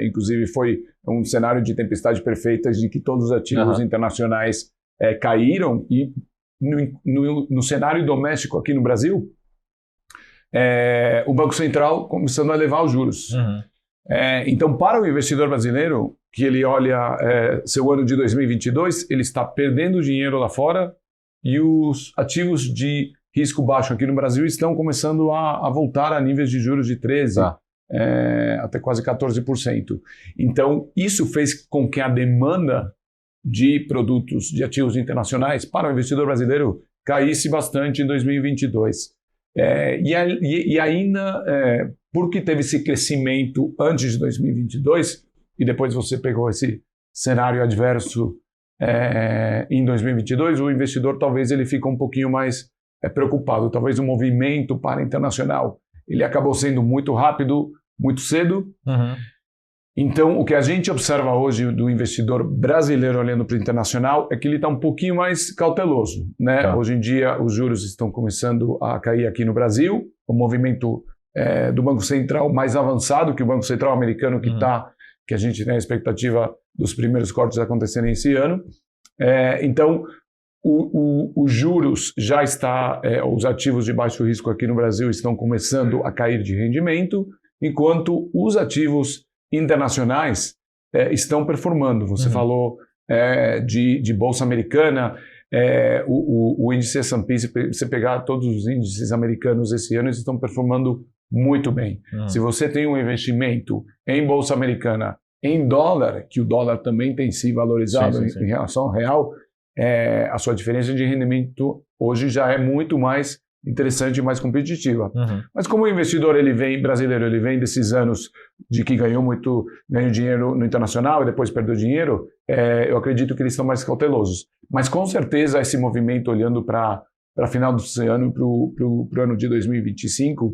inclusive, foi um cenário de tempestade perfeita de que todos os ativos internacionais caíram, e no cenário doméstico aqui no Brasil, o Banco Central começando a elevar os juros. Então, para o investidor brasileiro, que ele olha seu ano de 2022, ele está perdendo dinheiro lá fora, e os ativos de risco baixo aqui no Brasil estão começando a voltar a níveis de juros de 13%, até quase 14%. Então, isso fez com que a demanda de produtos, de ativos internacionais para o investidor brasileiro caísse bastante em 2022. E ainda, porque teve esse crescimento antes de 2022, e depois você pegou esse cenário adverso em 2022, o investidor talvez ele fica um pouquinho mais preocupado. Talvez o movimento para internacional ele acabou sendo muito rápido, muito cedo. Então, o que a gente observa hoje do investidor brasileiro olhando para o internacional é que ele está um pouquinho mais cauteloso, né? Hoje em dia, os juros estão começando a cair aqui no Brasil, o movimento do Banco Central mais avançado que o Banco Central americano, que a gente tem a expectativa dos primeiros cortes acontecerem esse ano. Então, os juros já os ativos de baixo risco aqui no Brasil estão começando a cair de rendimento, enquanto os ativos internacionais estão performando. Você falou de Bolsa Americana, o índice S&P, se você pegar todos os índices americanos esse ano, eles estão performando muito bem. Se você tem um investimento em Bolsa Americana em dólar, que o dólar também tem se valorizado em relação ao real, a sua diferença de rendimento hoje já é muito mais interessante e mais competitiva. Mas como o investidor brasileiro ele vem desses anos de que ganhou dinheiro no internacional e depois perdeu dinheiro, eu acredito que eles estão mais cautelosos. Mas com certeza esse movimento, olhando para final desse ano e para o ano de 2025,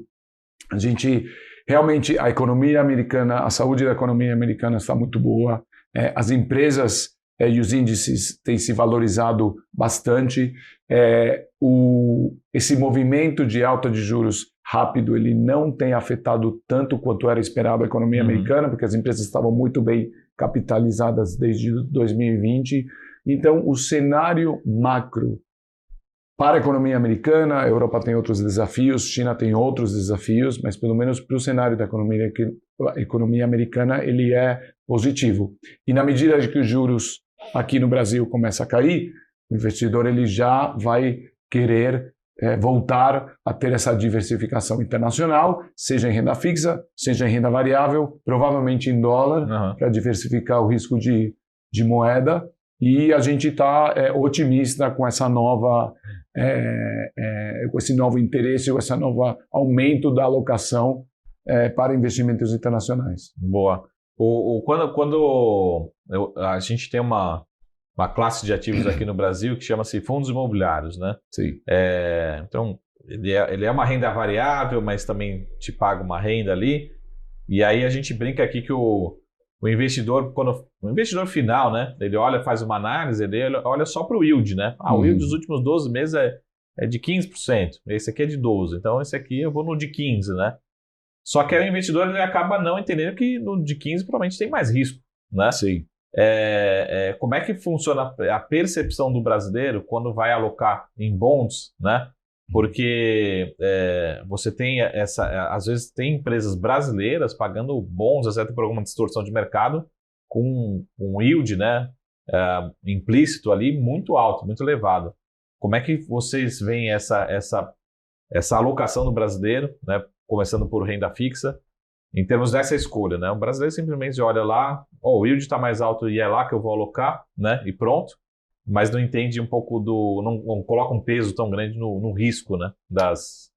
a gente realmente, a economia americana, a saúde da economia americana está muito boa, as empresas e os índices têm se valorizado bastante. Esse movimento de alta de juros rápido ele não tem afetado tanto quanto era esperado a economia americana, porque as empresas estavam muito bem capitalizadas desde 2020. Então, o cenário macro para a economia americana, a Europa tem outros desafios, China tem outros desafios, mas pelo menos para o cenário da economia americana ele é positivo. E na medida que os juros aqui no Brasil começam a cair, o investidor ele já vai querer voltar a ter essa diversificação internacional, seja em renda fixa, seja em renda variável, provavelmente em dólar, para diversificar o risco de moeda. E a gente está otimista com essa nova, com esse novo interesse, com esse novo aumento da alocação para investimentos internacionais. Boa. Quando a gente tem uma classe de ativos aqui no Brasil que chama-se fundos imobiliários, né? Sim. Então, ele é uma renda variável, mas também te paga uma renda ali. E aí a gente brinca aqui que o investidor, o investidor final, né? Ele faz uma análise, ele olha só para o yield, né? O yield dos últimos 12 meses é de 15%. Esse aqui é de 12%. Então, esse aqui eu vou no de 15%, né? Só que o investidor ele acaba não entendendo que no de 15 provavelmente tem mais risco, né? Sim. Como é que funciona a percepção do brasileiro quando vai alocar em bonds, né? Porque você tem às vezes tem empresas brasileiras pagando bonds, até por alguma distorção de mercado, com um yield, né? Implícito ali muito alto, muito elevado. Como é que vocês veem essa alocação do brasileiro, né? Começando por renda fixa, em termos dessa escolha, né? O brasileiro simplesmente olha lá, o yield está mais alto e é lá que eu vou alocar, né? E pronto. Mas não entende um pouco não coloca um peso tão grande no risco, né? Das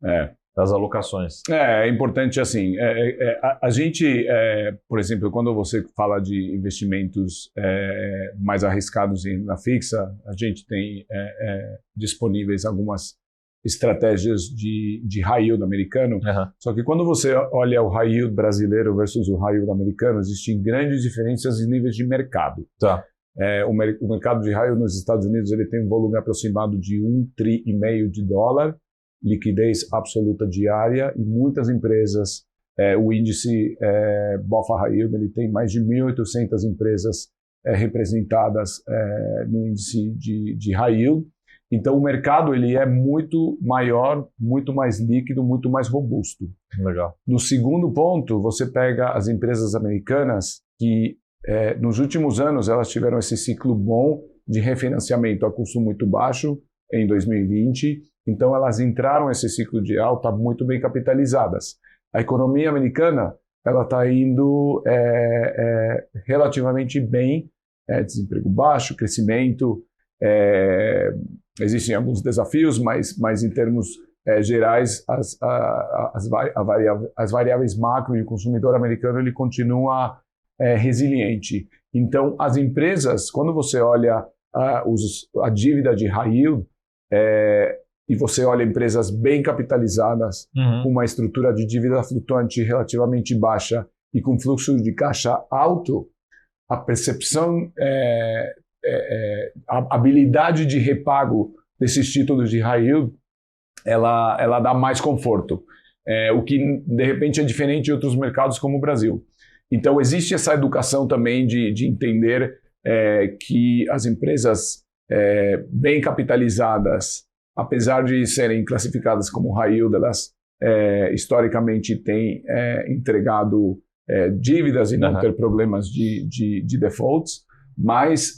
alocações. É importante assim, a gente, por exemplo, quando você fala de investimentos mais arriscados na fixa, a gente tem disponíveis algumas estratégias de high yield americano, só que quando você olha o high yield brasileiro versus o high yield americano, existem grandes diferenças em níveis de mercado. Tá. O mercado de high yield nos Estados Unidos ele tem um volume aproximado de $1,5 trilhão, liquidez absoluta diária e muitas empresas, o índice BofA High Yield ele tem mais de 1.800 empresas representadas no índice de High Yield. Então o mercado ele é muito maior, muito mais líquido, muito mais robusto. Legal. No segundo ponto, você pega as empresas americanas que nos últimos anos elas tiveram esse ciclo bom de refinanciamento a custo muito baixo em 2020, então elas entraram nesse ciclo de alta muito bem capitalizadas. A economia americana ela está indo relativamente bem, desemprego baixo, crescimento, existem alguns desafios, mas em termos gerais as variáveis macro e o consumidor americano ele continua resiliente. Então as empresas, quando você olha a dívida de high yield, e você olha empresas bem capitalizadas, com uma estrutura de dívida flutuante relativamente baixa e com fluxo de caixa alto, a percepção, a habilidade de repago desses títulos de high yield, ela dá mais conforto, o que de repente é diferente de outros mercados como o Brasil. Então existe essa educação também de entender que as empresas bem capitalizadas, apesar de serem classificadas como high yield, elas historicamente têm entregado dívidas e não ter problemas de defaults, mas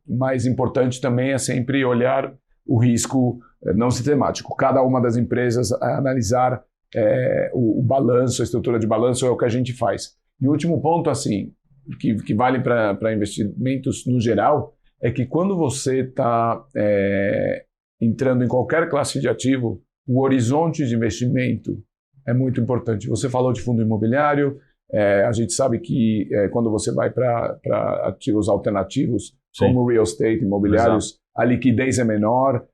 mais importante também é sempre olhar o risco não sistemático. Cada uma das empresas analisar o balanço, a estrutura de balanço é o que a gente faz. E o último ponto, assim, que vale para investimentos no geral, é que quando você está entrando em qualquer classe de ativo, o horizonte de investimento é muito importante. Você falou de fundo imobiliário, a gente sabe que quando você vai para ativos alternativos, sim, como real estate, imobiliários, exato, a liquidez é menor,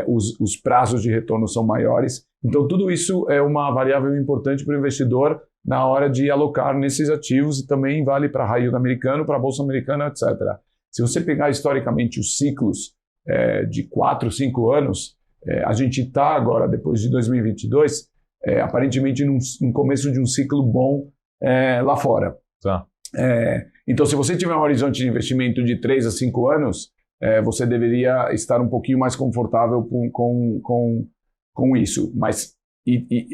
os prazos de retorno são maiores. Então, tudo isso é uma variável importante para o investidor na hora de alocar nesses ativos e também vale para high yield americano, para a bolsa americana, etc. Se você pegar historicamente os ciclos de 4, 5 anos, a gente está agora, depois de 2022, aparentemente no começo de um ciclo bom lá fora. Tá. Então, se você tiver um horizonte de investimento de 3 a 5 anos, você deveria estar um pouquinho mais confortável com isso. Mas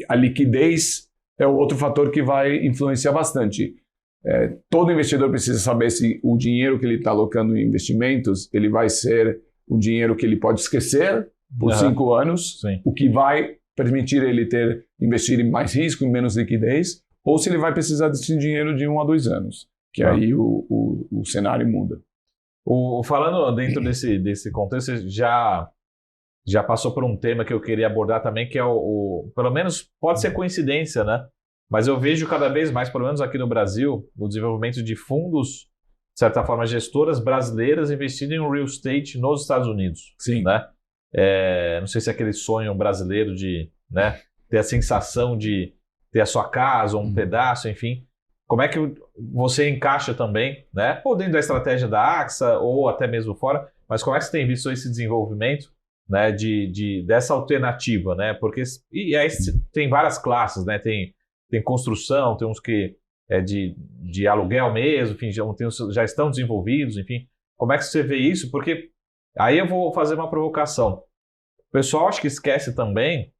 a liquidez é o outro fator que vai influenciar bastante. Todo investidor precisa saber se o dinheiro que ele está alocando em investimentos, ele vai ser um dinheiro que ele pode esquecer por 5 anos, sim, o que vai permitir ele investir em mais risco, em menos liquidez, ou se ele vai precisar desse dinheiro de 1 a 2 anos, que aí o cenário muda. Falando dentro desse contexto, você já passou por um tema que eu queria abordar também, que é pelo menos pode ser coincidência, né? Mas eu vejo cada vez mais, pelo menos aqui no Brasil, o desenvolvimento de fundos, de certa forma, gestoras brasileiras investindo em real estate nos Estados Unidos. Sim. Né? Não sei se é aquele sonho brasileiro de, né, ter a sensação de ter a sua casa, ou um pedaço, enfim. Como é que você encaixa também, né? Ou dentro da estratégia da AXA, ou até mesmo fora, mas como é que você tem visto esse desenvolvimento, né, dessa alternativa, né? Porque e aí tem várias classes, né? Tem construção, tem uns que de aluguel mesmo, enfim, já estão desenvolvidos, enfim. Como é que você vê isso? Porque aí eu vou fazer uma provocação. O pessoal acho que esquece também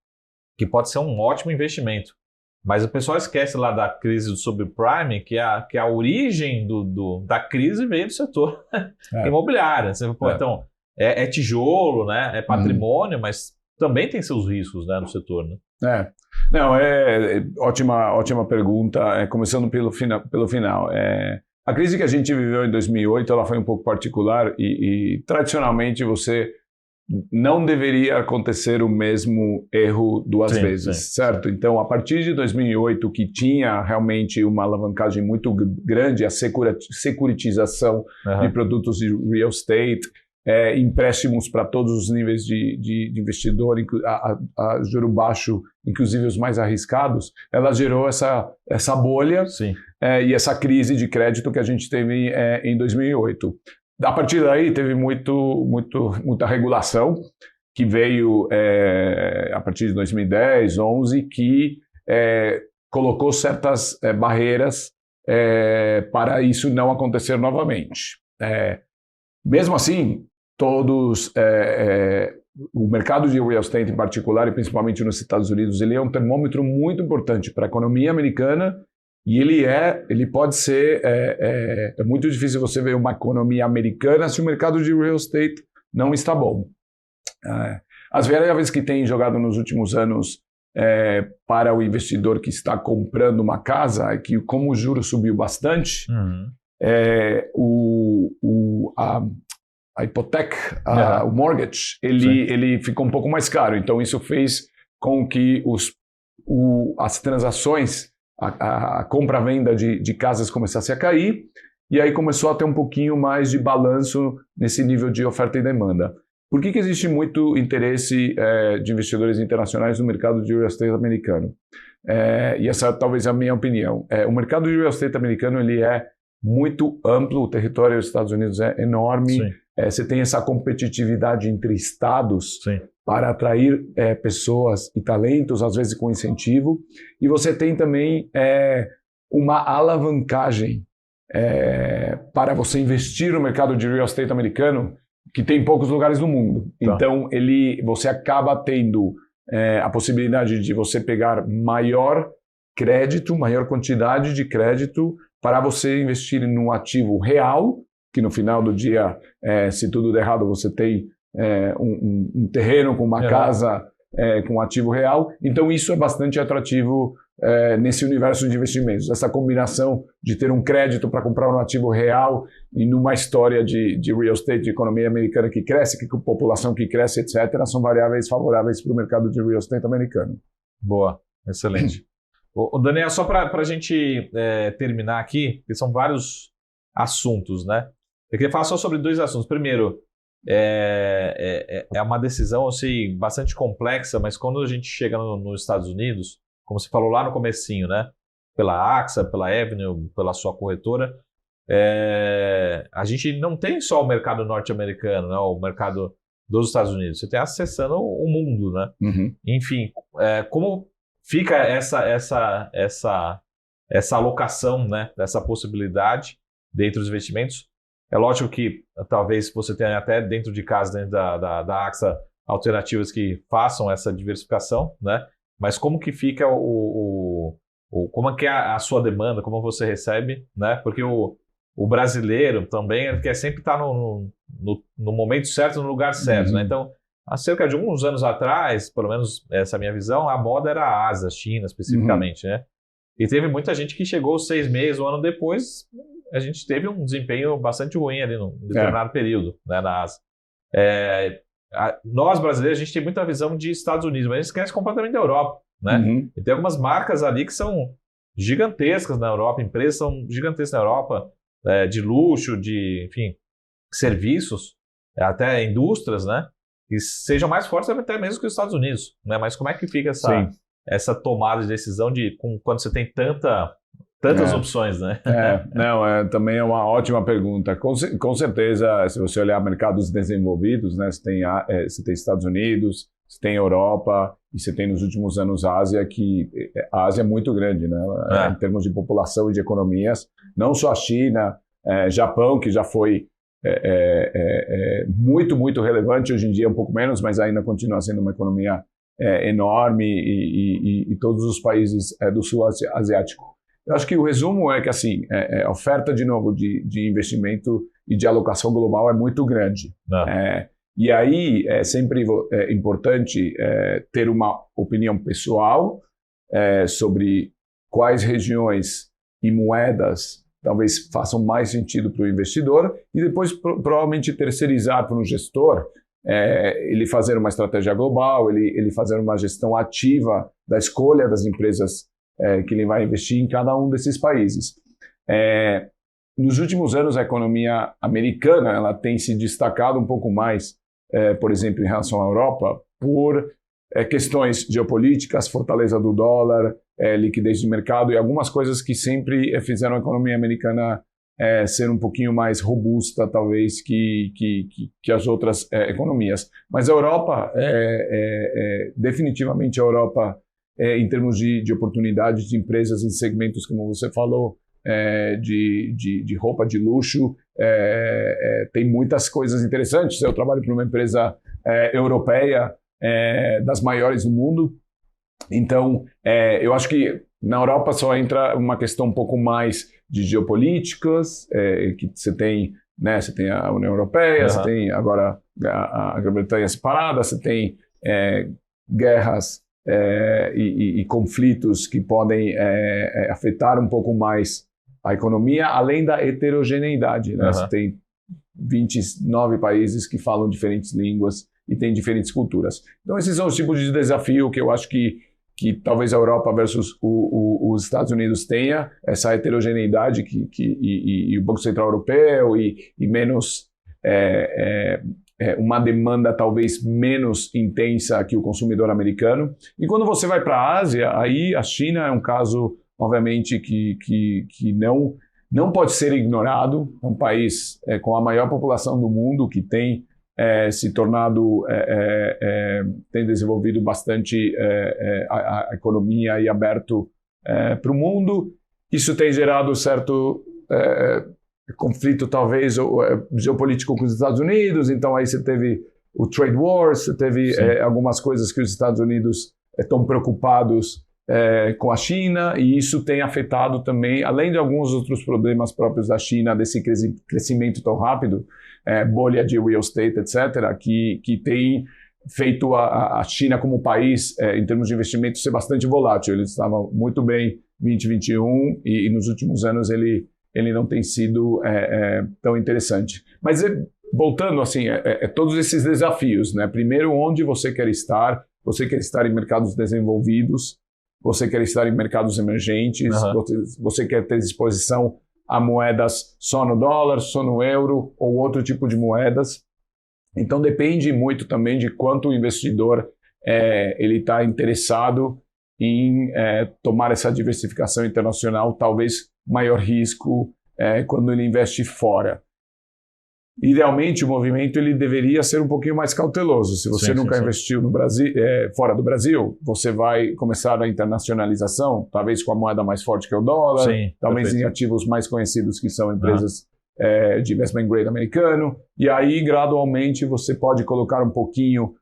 que pode ser um ótimo investimento, mas o pessoal esquece lá da crise do subprime, que a origem da crise veio do setor imobiliário. Você, então, é tijolo, né? É patrimônio, mas também tem seus riscos, né, no setor, né? Não, ótima pergunta, começando pelo final. A crise que a gente viveu em 2008, ela foi um pouco particular e tradicionalmente você não deveria acontecer o mesmo erro duas vezes, certo? Então, a partir de 2008, que tinha realmente uma alavancagem muito grande, a securitização de produtos de real estate, empréstimos para todos os níveis de investidor, a juro baixo, inclusive os mais arriscados, ela gerou essa bolha e essa crise de crédito que a gente teve em 2008. A partir daí teve muita regulação que veio a partir de 2010, 2011, que colocou certas barreiras para isso não acontecer novamente. Mesmo assim, o mercado de real estate em particular, e principalmente nos Estados Unidos, ele é um termômetro muito importante para a economia americana. E ele pode ser... É muito difícil você ver uma economia americana se o mercado de real estate não está bom. As variáveis que tem jogado nos últimos anos para o investidor que está comprando uma casa é que, como o juro subiu bastante, a hipoteca, o mortgage, ele ficou um pouco mais caro. Então, isso fez com que as transações... A compra-venda de casas começasse a cair, e aí começou a ter um pouquinho mais de balanço nesse nível de oferta e demanda. Por que existe muito interesse de investidores internacionais no mercado de real estate americano? E essa talvez é a minha opinião. O mercado de real estate americano ele é muito amplo, o território dos Estados Unidos é enorme, você tem essa competitividade entre estados para atrair pessoas e talentos, às vezes com incentivo, e você tem também uma alavancagem para você investir no mercado de real estate americano, que tem em poucos lugares no mundo. Então, você acaba tendo a possibilidade de você pegar maior crédito, maior quantidade de crédito, para você investir num ativo real, que no final do dia, se tudo der errado, você tem um terreno com uma casa com um ativo real. Então, isso é bastante atrativo nesse universo de investimentos. Essa combinação de ter um crédito para comprar um ativo real e numa história de real estate, de economia americana que cresce, com população que cresce, etc., são variáveis favoráveis para o mercado de real estate americano. Boa, excelente. Daniel, só para a gente terminar aqui, porque são vários assuntos, né? Eu queria falar só sobre dois assuntos. Primeiro, é uma decisão, eu sei, bastante complexa, mas quando a gente chega nos Estados Unidos, como você falou lá no comecinho, né? Pela AXA, pela Avenue, pela sua corretora, a gente não tem só o mercado norte-americano, né? O mercado dos Estados Unidos. Você tem acessando o mundo, né? Enfim, como fica essa alocação, né? Dessa possibilidade dentro dos investimentos? É lógico que talvez você tenha até dentro de casa, dentro da AXA, alternativas que façam essa diversificação, né? Mas como que fica como é que é a sua demanda, como você recebe, né? Porque o brasileiro também ele quer sempre estar no momento certo, no lugar certo, né? Então, há cerca de uns anos atrás, pelo menos essa é a minha visão, a moda era a Ásia, a China especificamente, né? E teve muita gente que chegou 6 meses, um ano depois, a gente teve um desempenho bastante ruim ali num determinado período, né, na Ásia. Nós, brasileiros, a gente tem muita visão de Estados Unidos, mas a gente esquece completamente da Europa, né? E tem algumas marcas ali que são gigantescas na Europa, empresas são gigantescas na Europa, de luxo, de, enfim, serviços, até indústrias, né? Que sejam mais fortes até mesmo que os Estados Unidos, né? Mas como é que fica essa tomada de decisão quando você tem tantas opções, né? Também é uma ótima pergunta. Com certeza, se você olhar mercados desenvolvidos, né, você tem Estados Unidos, você tem Europa e você tem nos últimos anos a Ásia, que a Ásia é muito grande, né? Em termos de população e de economias. Não só a China, Japão, que já foi muito, muito relevante, hoje em dia um pouco menos, mas ainda continua sendo uma economia enorme e todos os países do sul asiático. Eu acho que o resumo é que assim, a oferta de novo de investimento e de alocação global é muito grande. E aí é sempre importante ter uma opinião pessoal sobre quais regiões e moedas talvez façam mais sentido para o investidor e depois provavelmente terceirizar para um gestor, ele fazer uma estratégia global, ele fazer uma gestão ativa da escolha das empresas que ele vai investir em cada um desses países. Nos últimos anos, a economia americana ela tem se destacado um pouco mais, por exemplo, em relação à Europa, por questões geopolíticas, fortaleza do dólar, liquidez de mercado e algumas coisas que sempre fizeram a economia americana ser um pouquinho mais robusta, talvez, que as outras economias. Mas a Europa, definitivamente a Europa, em termos de oportunidades de empresas em segmentos, como você falou, de roupa de luxo, tem muitas coisas interessantes. Eu trabalho para uma empresa europeia, das maiores do mundo. Então, eu acho que na Europa só entra uma questão um pouco mais de geopolíticas, que você tem, né, você tem a União Europeia, você tem agora a Grã-Bretanha separada, você tem guerras e conflitos que podem afetar um pouco mais a economia, além da heterogeneidade. Né? Você tem 29 países que falam diferentes línguas e têm diferentes culturas. Então, esses são os tipos de desafio que eu acho que talvez a Europa versus os Estados Unidos tenha, essa heterogeneidade e o Banco Central Europeu e menos uma demanda talvez menos intensa que o consumidor americano. E quando você vai para a Ásia, aí a China é um caso, obviamente, que não pode ser ignorado. É um país com a maior população do mundo, que tem se tornado, tem desenvolvido bastante a economia e aberto para o mundo. Isso tem gerado certo conflito, talvez, geopolítico com os Estados Unidos. Então, aí você teve o trade wars, você teve algumas coisas que os Estados Unidos estão preocupados com a China, e isso tem afetado também, além de alguns outros problemas próprios da China, desse crescimento tão rápido, bolha de real estate, etc., que tem feito a China como país, em termos de investimento, ser bastante volátil. Ele estava muito bem em 2021 e nos últimos anos ele não tem sido tão interessante. Mas voltando, assim, todos esses desafios, né? Primeiro, onde você quer estar? Você quer estar em mercados desenvolvidos, você quer estar em mercados emergentes, você quer ter exposição a moedas só no dólar, só no euro ou outro tipo de moedas. Então depende muito também de quanto o investidor ele está interessado em tomar essa diversificação internacional, talvez maior risco quando ele investe fora. Idealmente, o movimento ele deveria ser um pouquinho mais cauteloso. Se você nunca investiu no Brasil, fora do Brasil, você vai começar a internacionalização, talvez com a moeda mais forte que é o dólar, talvez em ativos mais conhecidos que são empresas de investment grade americano, e aí gradualmente você pode colocar um pouquinho,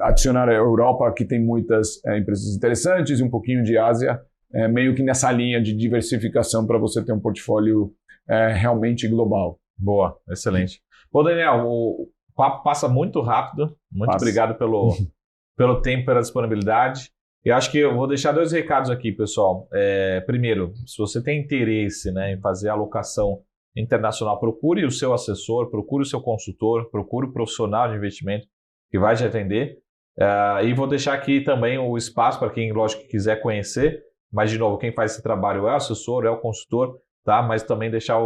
adicionar a Europa, que tem muitas empresas interessantes, e um pouquinho de Ásia, meio que nessa linha de diversificação para você ter um portfólio realmente global. Boa, excelente. Bom, Daniel, o papo passa muito rápido. Muito obrigado pelo tempo, pela disponibilidade. E acho que eu vou deixar 2 recados aqui, pessoal. Primeiro, se você tem interesse, né, em fazer alocação internacional, procure o seu assessor, procure o seu consultor, procure o profissional de investimento que vai te atender. E vou deixar aqui também o espaço para quem, lógico, quiser conhecer. Mas, de novo, quem faz esse trabalho é o assessor, é o consultor. Tá? Mas também deixar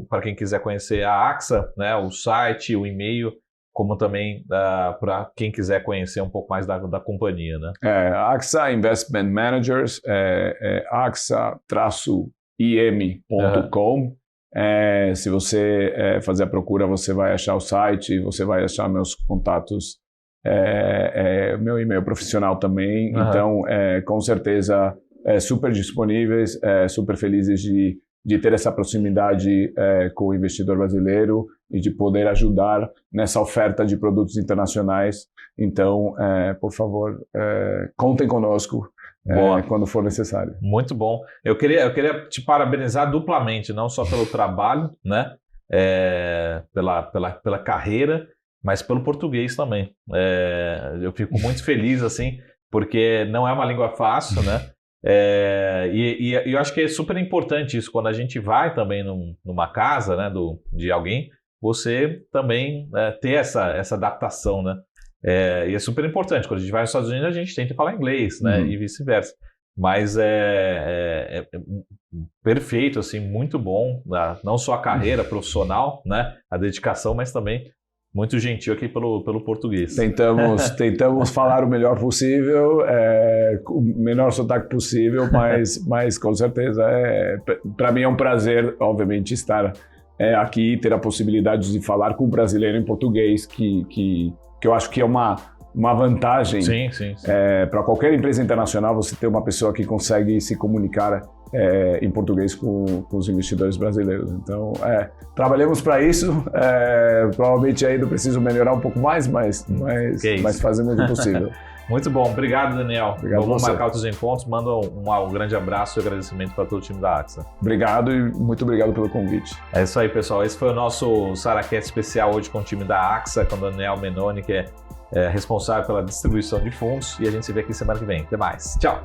para quem quiser conhecer a AXA, né, o site, o e-mail, como também para quem quiser conhecer um pouco mais da companhia. Né? AXA Investment Managers, axa-im.com. Se você fazer a procura, você vai achar o site, você vai achar meus contatos, meu e-mail profissional também. Então, com certeza, super disponíveis, super felizes de ter essa proximidade com o investidor brasileiro e de poder ajudar nessa oferta de produtos internacionais. Então, por favor, contem conosco quando for necessário. Muito bom. Eu queria te parabenizar duplamente, não só pelo trabalho, né, pela carreira, mas pelo português também. Eu fico muito feliz, assim, porque não é uma língua fácil, né? E eu acho que é super importante isso, quando a gente vai também numa casa, né, de alguém, você também ter essa adaptação, né? E é super importante. Quando a gente vai nos Estados Unidos, a gente tenta falar inglês, né? E vice-versa. Mas é perfeito, assim, muito bom, não só a carreira profissional, né? A dedicação, mas também muito gentil aqui pelo português. Tentamos falar o melhor possível, com o menor sotaque possível, mas com certeza, para mim é um prazer, obviamente, estar aqui e ter a possibilidade de falar com um brasileiro em português, que eu acho que é uma vantagem. Sim. Para qualquer empresa internacional, você ter uma pessoa que consegue se comunicar em português com os investidores brasileiros. Então, trabalhamos para isso. Provavelmente ainda preciso melhorar um pouco mais, mas fazemos o possível. Muito bom. Obrigado, Daniel. Vamos marcar outros encontros. Manda um grande abraço e agradecimento para todo o time da AXA. Obrigado e muito obrigado pelo convite. É isso aí, pessoal. Esse foi o nosso SaraCast especial hoje com o time da AXA, com o Daniel Menoni, que é responsável pela distribuição de fundos. E a gente se vê aqui semana que vem. Até mais. Tchau.